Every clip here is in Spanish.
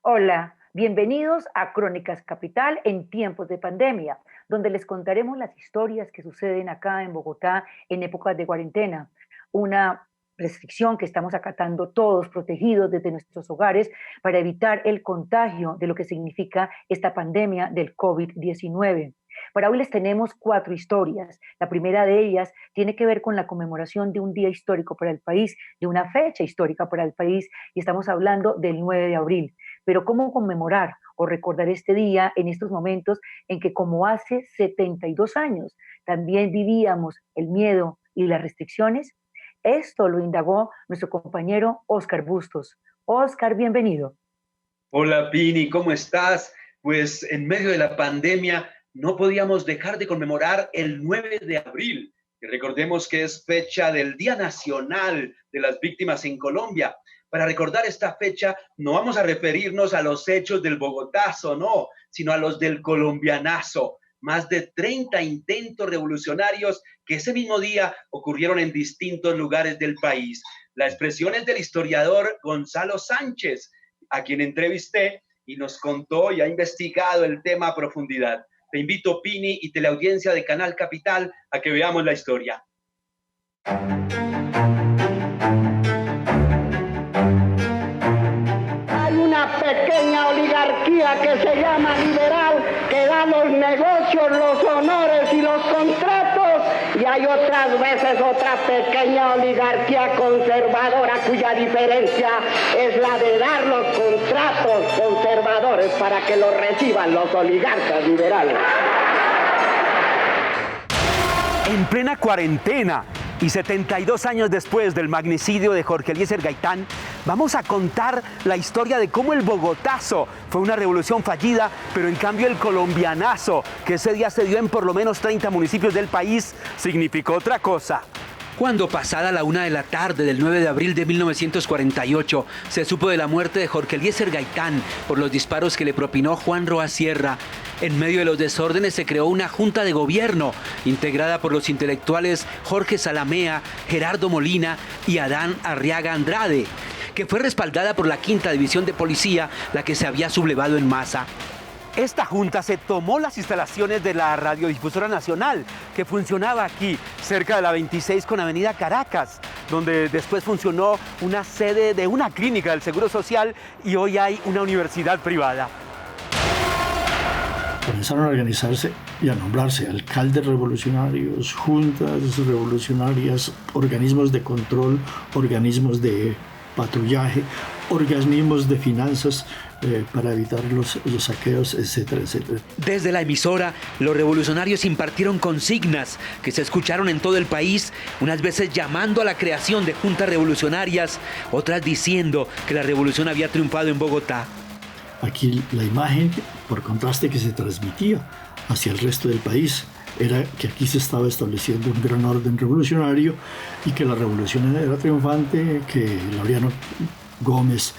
Hola, bienvenidos a Crónicas Capital en tiempos de pandemia, donde les contaremos las historias que suceden acá en Bogotá en épocas de cuarentena, una restricción que estamos acatando todos protegidos desde nuestros hogares para evitar el contagio de lo que significa esta pandemia del COVID-19. Para hoy les tenemos 4 historias. La primera de ellas tiene que ver con la conmemoración de un día histórico para el país, de una fecha histórica para el país, y estamos hablando del 9 de abril. Pero ¿cómo conmemorar o recordar este día en estos momentos en que, como hace 72 años, también vivíamos el miedo y las restricciones? Esto lo indagó nuestro compañero Oscar Bustos. Oscar, bienvenido. Hola Pini, ¿cómo estás? Pues en medio de la pandemia no podíamos dejar de conmemorar el 9 de abril. Y recordemos que es fecha del Día Nacional de las Víctimas en Colombia. Para recordar esta fecha, no vamos a referirnos a los hechos del Bogotazo, no, sino a los del colombianazo. Más de 30 intentos revolucionarios que ese mismo día ocurrieron en distintos lugares del país. La expresión es del historiador Gonzalo Sánchez, a quien entrevisté y nos contó y ha investigado el tema a profundidad. Te invito, Pini, y teleaudiencia de Canal Capital, a que veamos la historia. Hay una pequeña oligarquía que se llama liberal, que da los negocios, los honores y los contratos, y hay otras veces otra pequeña oligarquía conservadora cuya diferencia es la de dar los contratos conservadores para que los reciban los oligarcas liberales. En plena cuarentena y 72 años después del magnicidio de Jorge Eliezer Gaitán, vamos a contar la historia de cómo el Bogotazo fue una revolución fallida, pero en cambio el colombianazo, que ese día se dio en por lo menos 30 municipios del país, significó otra cosa. Cuando pasada la 1 de la tarde del 9 de abril de 1948 se supo de la muerte de Jorge Eliezer Gaitán por los disparos que le propinó Juan Roa Sierra, en medio de los desórdenes se creó una junta de gobierno integrada por los intelectuales Jorge Salamea, Gerardo Molina y Adán Arriaga Andrade, que fue respaldada por la 5ª División de Policía, la que se había sublevado en masa. Esta junta se tomó las instalaciones de la Radiodifusora Nacional, que funcionaba aquí, cerca de la 26 con Avenida Caracas, donde después funcionó una sede de una clínica del Seguro Social y hoy hay una universidad privada. Comenzaron a organizarse y a nombrarse alcaldes revolucionarios, juntas revolucionarias, organismos de control, organismos de patrullaje, organismos de finanzas para evitar los saqueos, etcétera, etcétera. Desde la emisora, los revolucionarios impartieron consignas que se escucharon en todo el país, unas veces llamando a la creación de juntas revolucionarias, otras diciendo que la revolución había triunfado en Bogotá. Aquí la imagen, por contraste, que se transmitía hacia el resto del país era que aquí se estaba estableciendo un gran orden revolucionario y que la revolución era triunfante, que Laureano Gómez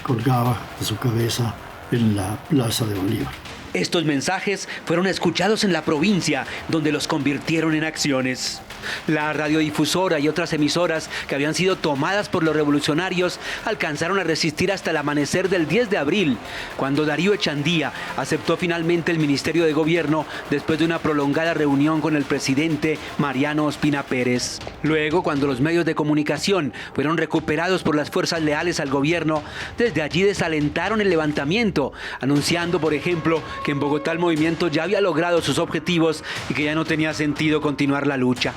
colgaba de su cabeza en la Plaza de Bolívar. Estos mensajes fueron escuchados en la provincia, donde los convirtieron en acciones. La radiodifusora y otras emisoras que habían sido tomadas por los revolucionarios alcanzaron a resistir hasta el amanecer del 10 de abril, cuando Darío Echandía aceptó finalmente el Ministerio de Gobierno después de una prolongada reunión con el presidente Mariano Ospina Pérez. Luego, cuando los medios de comunicación fueron recuperados por las fuerzas leales al gobierno, desde allí desalentaron el levantamiento, anunciando, por ejemplo, que en Bogotá el movimiento ya había logrado sus objetivos y que ya no tenía sentido continuar la lucha.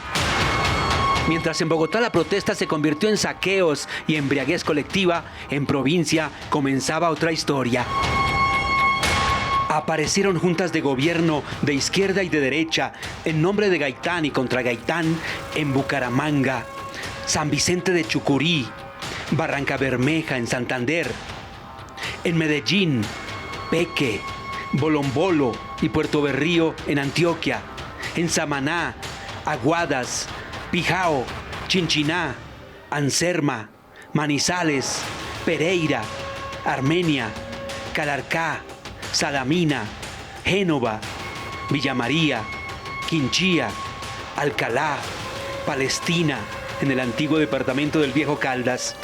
Mientras en Bogotá la protesta se convirtió en saqueos y embriaguez colectiva, en provincia comenzaba otra historia. Aparecieron juntas de gobierno de izquierda y de derecha en nombre de Gaitán y contra Gaitán en Bucaramanga, San Vicente de Chucurí, Barranca Bermeja en Santander, en Medellín, Peque, Bolombolo y Puerto Berrío en Antioquia, en Samaná, Aguadas, Pijao, Chinchiná, Anserma, Manizales, Pereira, Armenia, Calarcá, Salamina, Génova, Villa María, Quinchía, Alcalá, Palestina, en el antiguo departamento del Viejo Caldas,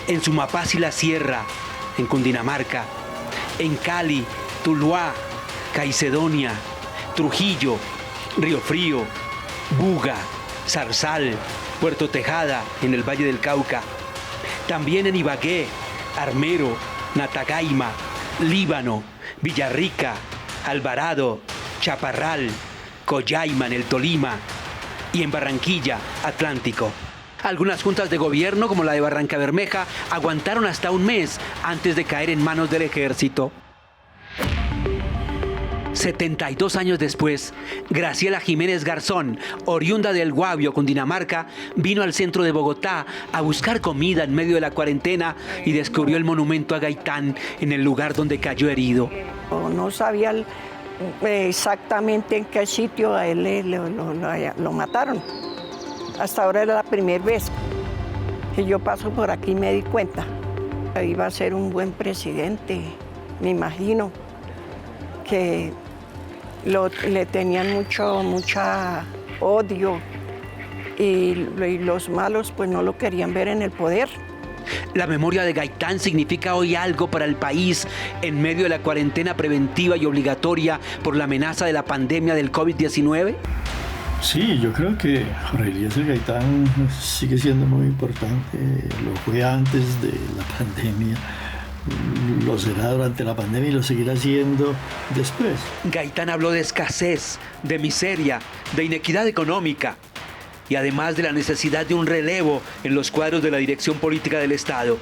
en Sumapaz y la Sierra, en Cundinamarca, en Cali, Tuluá, Caicedonia, Trujillo, Río Frío, Buga, Zarzal, Puerto Tejada, en el Valle del Cauca, también en Ibagué, Armero, Natagaima, Líbano, Villarrica, Alvarado, Chaparral, Collaima en el Tolima y en Barranquilla, Atlántico. Algunas juntas de gobierno, como la de Barrancabermeja, aguantaron hasta un mes antes de caer en manos del ejército. 72 años después, Graciela Jiménez Garzón, oriunda del Guavio, Cundinamarca, vino al centro de Bogotá a buscar comida en medio de la cuarentena y descubrió el monumento a Gaitán en el lugar donde cayó herido. No sabía exactamente en qué sitio a él lo mataron. Hasta ahora era la primera vez que yo paso por aquí y me di cuenta. Iba a ser un buen presidente, me imagino, que le tenían mucha odio y los malos pues no lo querían ver en el poder. La memoria de Gaitán significa hoy algo para el país en medio de la cuarentena preventiva y obligatoria por la amenaza de la pandemia del COVID-19. Sí, yo creo que Jorge Eliezer Gaitán sigue siendo muy importante. Lo fue antes de la pandemia, lo será durante la pandemia y lo seguirá siendo después. Gaitán habló de escasez, de miseria, de inequidad económica y además de la necesidad de un relevo en los cuadros de la dirección política del Estado.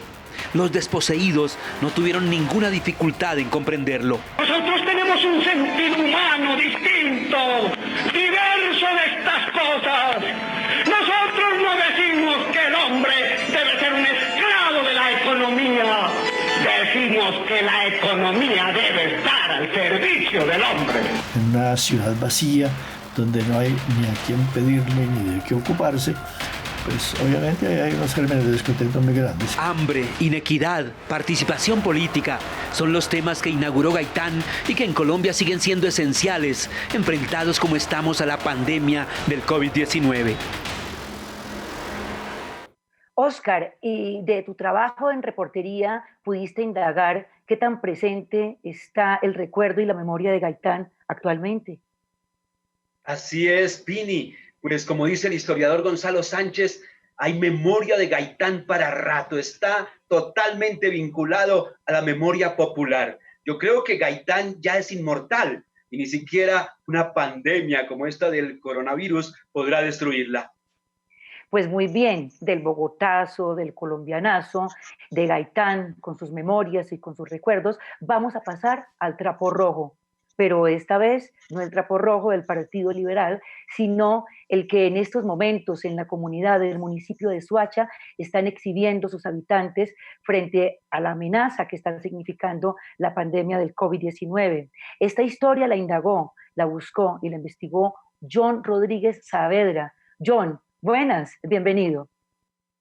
Los desposeídos no tuvieron ninguna dificultad en comprenderlo. Nosotros tenemos un sentido humano distinto, diverso de estas cosas. Nosotros no decimos que el hombre debe ser un esclavo de la economía. Decimos que la economía debe estar al servicio del hombre. En una ciudad vacía, donde no hay ni a quién pedirle ni de qué ocuparse, pues obviamente hay unos gérmenes de descontento muy grandes. Hambre, inequidad, participación política son los temas que inauguró Gaitán y que en Colombia siguen siendo esenciales, enfrentados como estamos a la pandemia del COVID-19. Óscar, y de tu trabajo en reportería pudiste indagar qué tan presente está el recuerdo y la memoria de Gaitán actualmente. Así es, Pini. Pues como dice el historiador Gonzalo Sánchez, hay memoria de Gaitán para rato, está totalmente vinculado a la memoria popular. Yo creo que Gaitán ya es inmortal y ni siquiera una pandemia como esta del coronavirus podrá destruirla. Pues muy bien, del bogotazo, del colombianazo, de Gaitán, con sus memorias y con sus recuerdos, vamos a pasar al trapo rojo. Pero esta vez no el trapo rojo del Partido Liberal, sino el que en estos momentos en la comunidad del municipio de Soacha están exhibiendo sus habitantes frente a la amenaza que está significando la pandemia del COVID-19. Esta historia la indagó, la buscó y la investigó John Rodríguez Saavedra. John, buenas, bienvenido.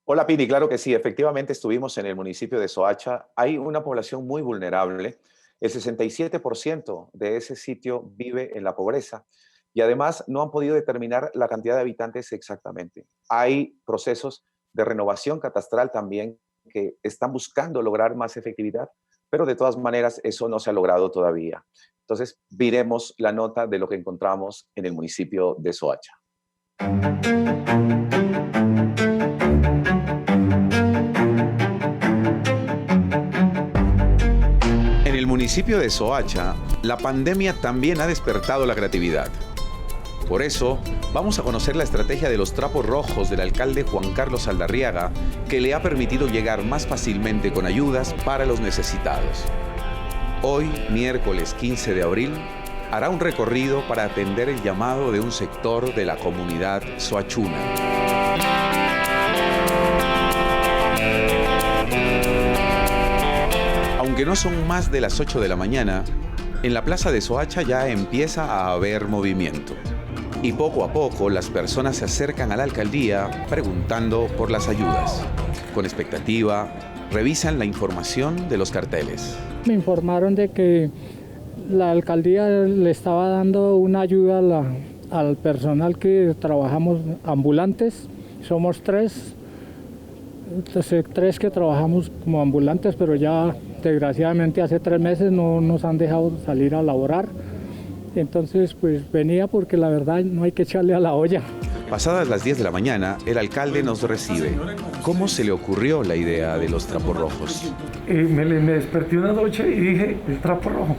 Hola Pini, claro que sí, efectivamente estuvimos en el municipio de Soacha. Hay una población muy vulnerable. El 67% de ese sitio vive en la pobreza y además no han podido determinar la cantidad de habitantes exactamente. Hay procesos de renovación catastral también que están buscando lograr más efectividad, pero de todas maneras eso no se ha logrado todavía. Entonces, miremos la nota de lo que encontramos en el municipio de Soacha. En el municipio de Soacha, la pandemia también ha despertado la creatividad. Por eso, vamos a conocer la estrategia de los trapos rojos del alcalde Juan Carlos Aldarriaga, que le ha permitido llegar más fácilmente con ayudas para los necesitados. Hoy, miércoles 15 de abril, hará un recorrido para atender el llamado de un sector de la comunidad soachuna. Aunque no son más de las 8 de la mañana, en la plaza de Soacha ya empieza a haber movimiento. Y poco a poco las personas se acercan a la alcaldía preguntando por las ayudas. Con expectativa, revisan la información de los carteles. Me informaron de que la alcaldía le estaba dando una ayuda al personal que trabajamos ambulantes. Somos tres que trabajamos como ambulantes, pero ya desgraciadamente hace 3 meses no nos han dejado salir a laborar. Entonces pues venía porque la verdad no hay que echarle a la olla. Pasadas las 10 de la mañana, el alcalde nos recibe. ¿Cómo se le ocurrió la idea de los trapos rojos? Me desperté una noche y dije, el trapo rojo.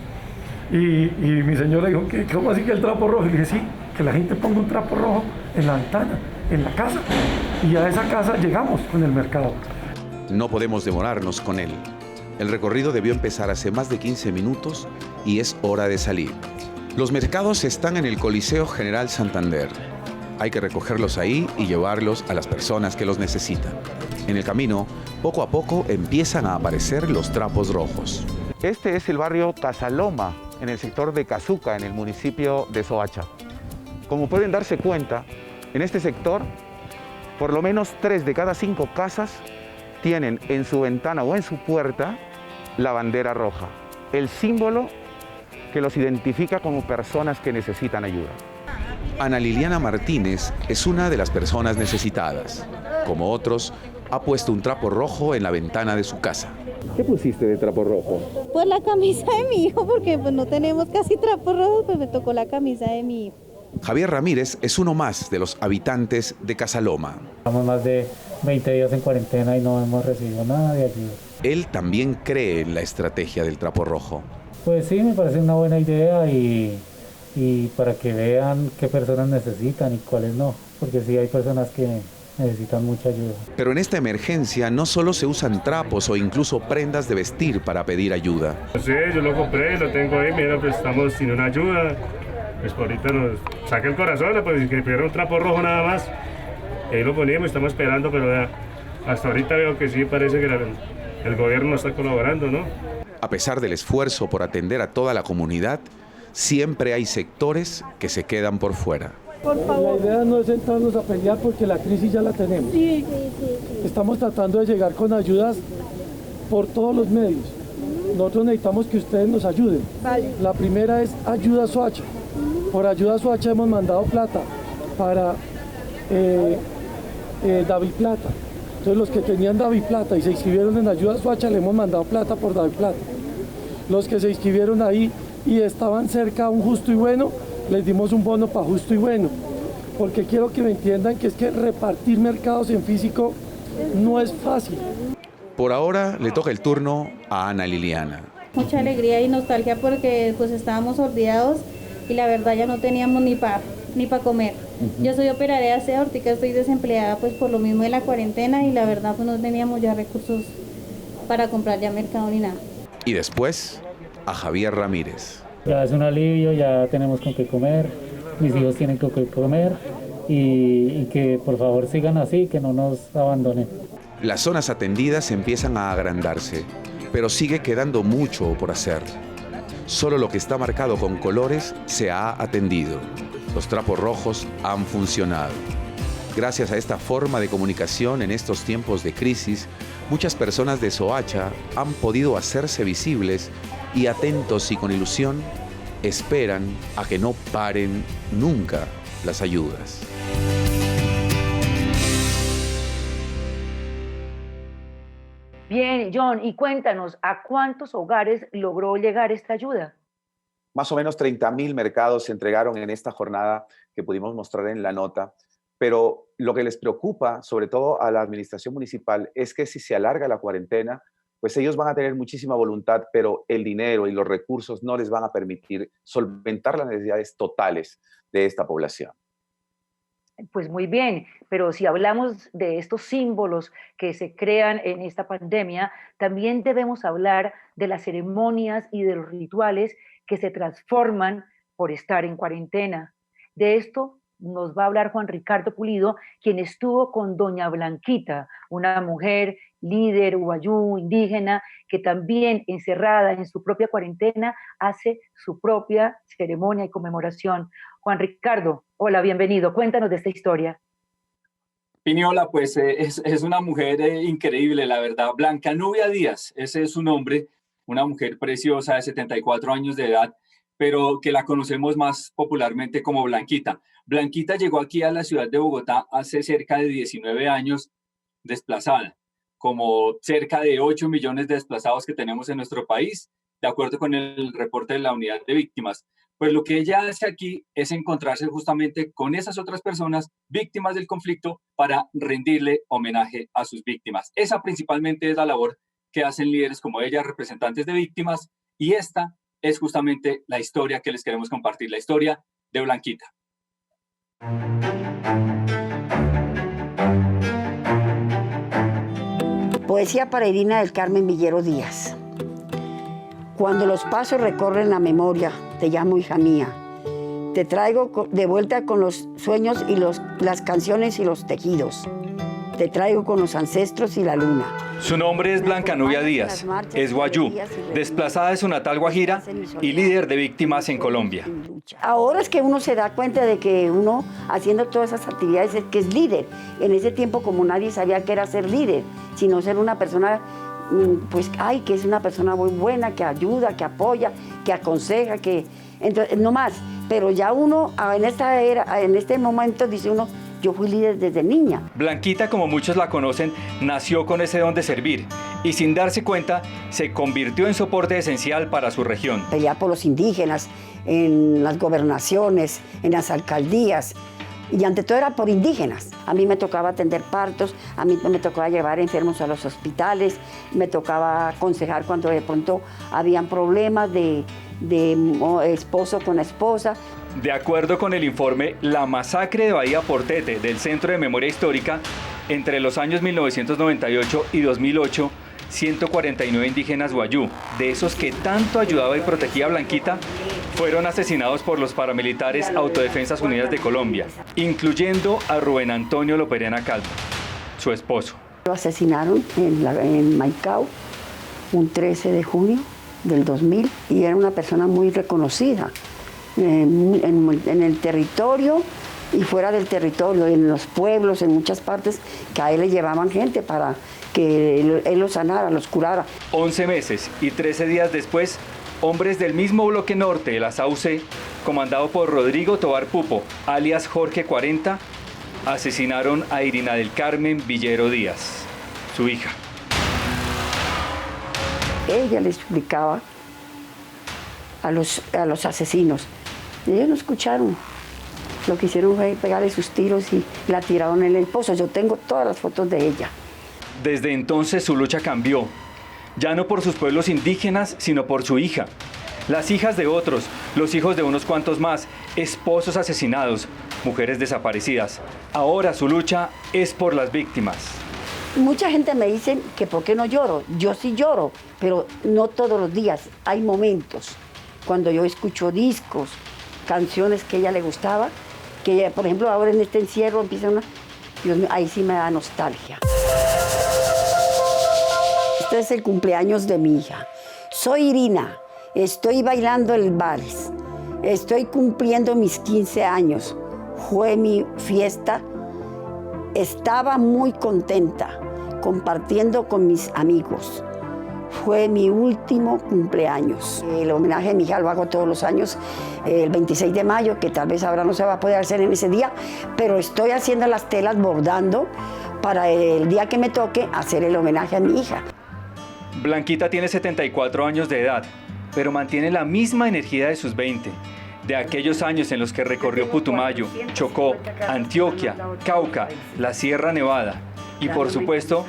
Y mi señora dijo, ¿cómo así que el trapo rojo? Y dije, sí, que la gente ponga un trapo rojo en la ventana, en la casa. Y a esa casa llegamos con el mercado. No podemos demorarnos con él. El recorrido debió empezar hace más de 15 minutos y es hora de salir. Los mercados están en el Coliseo General Santander. Hay que recogerlos ahí y llevarlos a las personas que los necesitan. En el camino, poco a poco empiezan a aparecer los trapos rojos. Este es el barrio Casaloma, en el sector de Cazuca, en el municipio de Soacha. Como pueden darse cuenta, en este sector, por lo menos 3 de cada 5 casas tienen en su ventana o en su puerta la bandera roja, el símbolo que los identifica como personas que necesitan ayuda. Ana Liliana Martínez es una de las personas necesitadas. Como otros, ha puesto un trapo rojo en la ventana de su casa. ¿Qué pusiste de trapo rojo? Pues la camisa de mi hijo, porque pues no tenemos casi trapos rojos, pues me tocó la camisa de mi hijo. Javier Ramírez es uno más de los habitantes de Casaloma. Estamos más de 20 días en cuarentena y no hemos recibido nada de ayuda. Él también cree en la estrategia del trapo rojo. Pues sí, me parece una buena idea y para que vean qué personas necesitan y cuáles no, porque sí hay personas que necesitan mucha ayuda. Pero en esta emergencia no solo se usan trapos o incluso prendas de vestir para pedir ayuda. Sí, yo lo compré, lo tengo ahí, mira, pues estamos sin una ayuda. Pues por ahorita nos saca el corazón, pues que pidiera un trapo rojo nada más. Ahí lo ponemos, estamos esperando, pero ya, hasta ahorita veo que sí parece que el gobierno está colaborando, ¿no? A pesar del esfuerzo por atender a toda la comunidad, siempre hay sectores que se quedan por fuera. Por favor. La idea no es sentarnos a pelear porque la crisis ya la tenemos. Sí. Estamos tratando de llegar con ayudas por todos los medios. Nosotros necesitamos que ustedes nos ayuden. Vale. La primera es Ayuda Soacha. Por Ayuda Soacha hemos mandado plata para David Plata. Entonces los que tenían David Plata y se inscribieron en Ayuda Soacha le hemos mandado plata por David Plata. Los que se inscribieron ahí y estaban cerca a un justo y bueno, les dimos un bono para justo y bueno. Porque quiero que me entiendan que es que repartir mercados en físico no es fácil. Por ahora le toca el turno a Ana Liliana. Mucha alegría y nostalgia porque pues estábamos olvidados y la verdad ya no teníamos ni para comer. Yo soy operaria de aseo, ahorita estoy desempleada pues por lo mismo de la cuarentena y la verdad pues no teníamos ya recursos para comprar ya mercado ni nada. Y después a Javier Ramírez. Ya es un alivio, ya tenemos con qué comer, mis hijos tienen con qué comer y que por favor sigan así, que no nos abandonen. Las zonas atendidas empiezan a agrandarse, pero sigue quedando mucho por hacer. Solo lo que está marcado con colores se ha atendido. Los trapos rojos han funcionado. Gracias a esta forma de comunicación en estos tiempos de crisis, muchas personas de Soacha han podido hacerse visibles y atentos y con ilusión esperan a que no paren nunca las ayudas. Bien, John, y cuéntanos, ¿a cuántos hogares logró llegar esta ayuda? Más o menos 30.000 mercados se entregaron en esta jornada que pudimos mostrar en la nota, pero lo que les preocupa, sobre todo a la administración municipal, es que si se alarga la cuarentena, pues ellos van a tener muchísima voluntad, pero el dinero y los recursos no les van a permitir solventar las necesidades totales de esta población. Pues muy bien, pero si hablamos de estos símbolos que se crean en esta pandemia, también debemos hablar de las ceremonias y de los rituales que se transforman por estar en cuarentena. De esto nos va a hablar Juan Ricardo Pulido, quien estuvo con doña Blanquita, una mujer líder wayú, indígena, que también encerrada en su propia cuarentena hace su propia ceremonia y conmemoración. Juan Ricardo, hola, bienvenido. Cuéntanos de esta historia. Piñola, pues es una mujer increíble, la verdad. Blanca Nubia Díaz, ese es su nombre, una mujer preciosa de 74 años de edad, pero que la conocemos más popularmente como Blanquita. Blanquita llegó aquí a la ciudad de Bogotá hace cerca de 19 años desplazada, como cerca de 8 millones de desplazados que tenemos en nuestro país, de acuerdo con el reporte de la Unidad de Víctimas. Pues lo que ella hace aquí es encontrarse justamente con esas otras personas víctimas del conflicto para rendirle homenaje a sus víctimas. Esa principalmente es la labor que hacen líderes como ella, representantes de víctimas, y esta es justamente la historia que les queremos compartir, la historia de Blanquita. Poesía para Irina del Carmen Villero Díaz. Cuando los pasos recorren la memoria, te llamo hija mía. Te traigo de vuelta con los sueños y las canciones y los tejidos. Te traigo con los ancestros y la luna. Su nombre es Blanca Nubia Díaz, es wayú, desplazada de su natal Guajira y líder de víctimas en Colombia. Ahora es que uno se da cuenta de que uno, haciendo todas esas actividades, es que es líder. En ese tiempo, como nadie sabía qué era ser líder, sino ser una persona, pues, que es una persona muy buena, que ayuda, que apoya, que aconseja, que... Entonces, no más. Pero ya uno, en esta era, en este momento, dice uno, yo fui líder desde niña. Blanquita, como muchos la conocen, nació con ese don de servir y sin darse cuenta se convirtió en soporte esencial para su región. Pelear por los indígenas, en las gobernaciones, en las alcaldías, y ante todo era por indígenas. A mí me tocaba atender partos, a mí me tocaba llevar enfermos a los hospitales, me tocaba aconsejar cuando de pronto habían problemas de esposo con esposa. De acuerdo con el informe La masacre de Bahía Portete del Centro de Memoria Histórica, entre los años 1998 y 2008, 149 indígenas wayú, de esos que tanto ayudaba y protegía a Blanquita, fueron asesinados por los paramilitares Autodefensas Unidas de Colombia, incluyendo a Rubén Antonio Loperena Calvo, su esposo. Lo asesinaron en Maicao un 13 de junio del 2000 y era una persona muy reconocida en el territorio y fuera del territorio, en los pueblos, en muchas partes, que a él le llevaban gente para que él los sanara, los curara. 11 meses y 13 días después, hombres del mismo bloque norte de la SAUC, comandado por Rodrigo Tobar Pupo, alias Jorge 40, asesinaron a Irina del Carmen Villero Díaz, su hija. Ella le explicaba a los asesinos. Ellos no escucharon. Lo que hicieron fue pegarle sus tiros y la tiraron en el pozo. Yo tengo todas las fotos de ella. Desde entonces su lucha cambió. Ya no por sus pueblos indígenas, sino por su hija. Las hijas de otros, los hijos de unos cuantos más, esposos asesinados, mujeres desaparecidas. Ahora su lucha es por las víctimas. Mucha gente me dice que por qué no lloro. Yo sí lloro, pero no todos los días. Hay momentos cuando yo escucho discos, canciones que a ella le gustaba, que ella, por ejemplo, ahora en este encierro empieza una... Dios mío, ahí sí me da nostalgia. Este es el cumpleaños de mi hija. Soy Irina, estoy bailando el vals, estoy cumpliendo mis 15 años. Fue mi fiesta, estaba muy contenta compartiendo con mis amigos. Fue mi último cumpleaños. El homenaje a mi hija lo hago todos los años, el 26 de mayo, que tal vez ahora no se va a poder hacer en ese día, pero estoy haciendo las telas, bordando, para el día que me toque hacer el homenaje a mi hija. Blanquita tiene 74 años de edad, pero mantiene la misma energía de sus 20, de aquellos años en los que recorrió Putumayo, Chocó, Antioquia, Cauca, la Sierra Nevada y, por supuesto,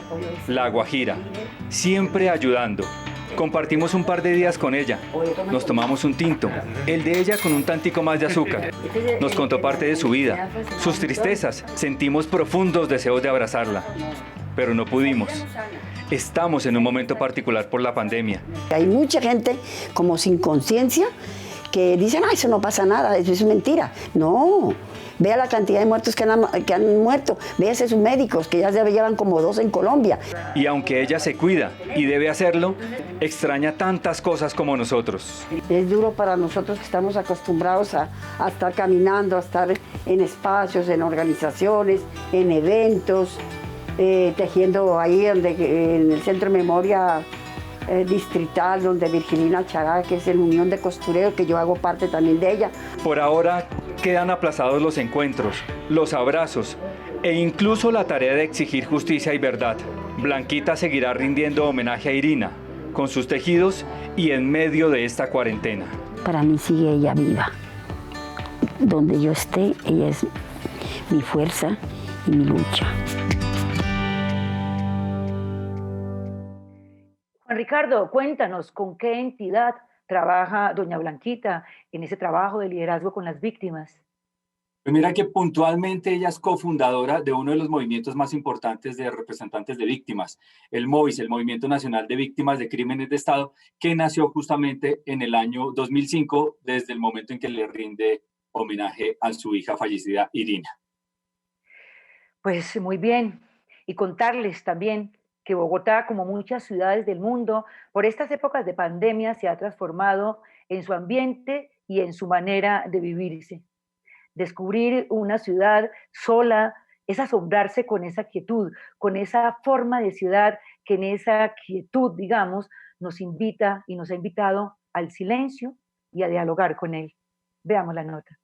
la Guajira, siempre ayudando. Compartimos un par de días con ella, nos tomamos un tinto, el de ella con un tantico más de azúcar. Nos contó parte de su vida, sus tristezas, sentimos profundos deseos de abrazarla, pero no pudimos. Estamos en un momento particular por la pandemia. Hay mucha gente como sin conciencia que dicen, eso no pasa nada, eso es mentira. No, Vea la cantidad de muertos que han muerto. Véase sus médicos, que ya se llevan como 2 en Colombia. Y aunque ella se cuida y debe hacerlo, extraña tantas cosas como nosotros. Es duro para nosotros que estamos acostumbrados a estar caminando, a estar en espacios, en organizaciones, en eventos, tejiendo ahí en el Centro de Memoria Distrital, donde Virgilina Chará, que es la Unión de Costurero, que yo hago parte también de ella. Por ahora quedan aplazados los encuentros, los abrazos e incluso la tarea de exigir justicia y verdad. Blanquita seguirá rindiendo homenaje a Irina, con sus tejidos y en medio de esta cuarentena. Para mí sigue ella viva. Donde yo esté, ella es mi fuerza y mi lucha. Juan Ricardo, cuéntanos con qué entidad trabaja doña Blanquita en ese trabajo de liderazgo con las víctimas. Pues mira que puntualmente ella es cofundadora de uno de los movimientos más importantes de representantes de víctimas, el MOVIS, el Movimiento Nacional de Víctimas de Crímenes de Estado, que nació justamente en el año 2005, desde el momento en que le rinde homenaje a su hija fallecida, Irina. Pues muy bien, y contarles también que Bogotá, como muchas ciudades del mundo, por estas épocas de pandemia se ha transformado en su ambiente y en su manera de vivirse. Descubrir una ciudad sola es asombrarse con esa quietud, con esa forma de ciudad que en esa quietud, digamos, nos invita y nos ha invitado al silencio y a dialogar con él. Veamos la nota.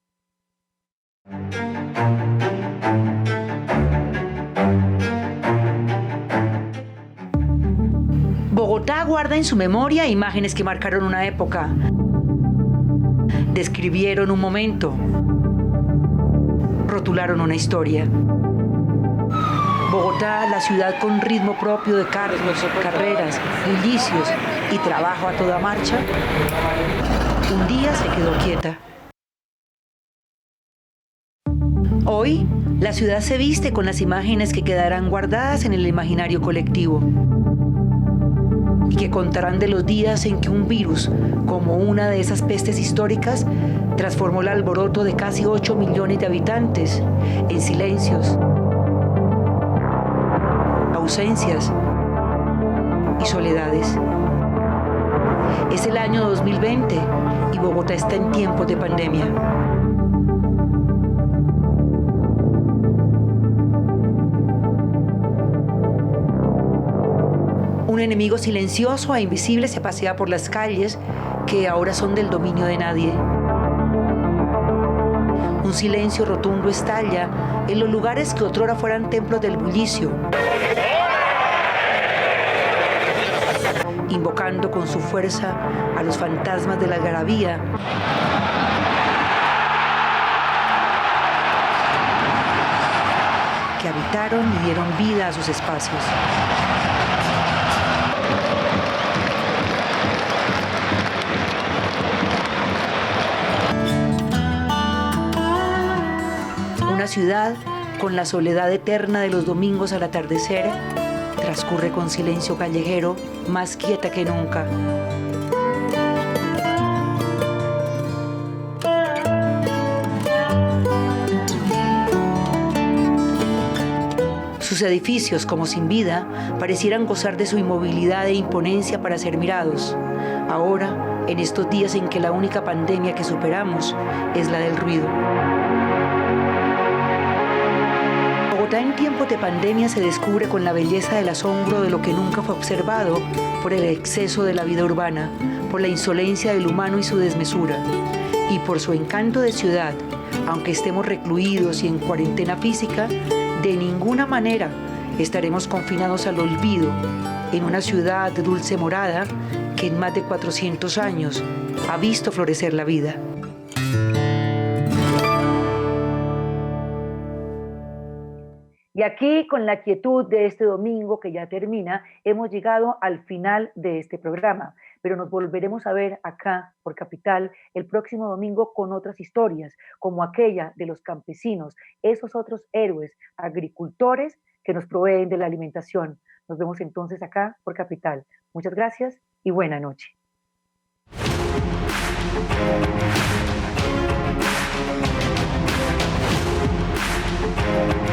Bogotá guarda en su memoria imágenes que marcaron una época, describieron un momento, rotularon una historia. Bogotá, la ciudad con ritmo propio de carros, carreras, bullicios y trabajo a toda marcha, un día se quedó quieta. Hoy, la ciudad se viste con las imágenes que quedarán guardadas en el imaginario colectivo y que contarán de los días en que un virus, como una de esas pestes históricas, transformó el alboroto de casi 8 millones de habitantes en silencios, ausencias y soledades. Es el año 2020 y Bogotá está en tiempos de pandemia. Un enemigo silencioso e invisible se pasea por las calles que ahora son del dominio de nadie. Un silencio rotundo estalla en los lugares que otrora fueran templos del bullicio, invocando con su fuerza a los fantasmas de la algarabía, que habitaron y dieron vida a sus espacios. Una ciudad con la soledad eterna de los domingos al atardecer transcurre con silencio callejero, más quieta que nunca. Sus edificios, como sin vida, parecieran gozar de su inmovilidad e imponencia para ser mirados. Ahora, en estos días en que la única pandemia que superamos es la del ruido. Bogotá en tiempos de pandemia se descubre con la belleza del asombro de lo que nunca fue observado por el exceso de la vida urbana, por la insolencia del humano y su desmesura, y por su encanto de ciudad. Aunque estemos recluidos y en cuarentena física, de ninguna manera estaremos confinados al olvido en una ciudad de dulce morada que en más de 400 años ha visto florecer la vida. Y aquí, con la quietud de este domingo que ya termina, hemos llegado al final de este programa, pero nos volveremos a ver acá por Capital el próximo domingo con otras historias, como aquella de los campesinos, esos otros héroes, agricultores que nos proveen de la alimentación. Nos vemos entonces acá por Capital. Muchas gracias y buena noche. Bogotá.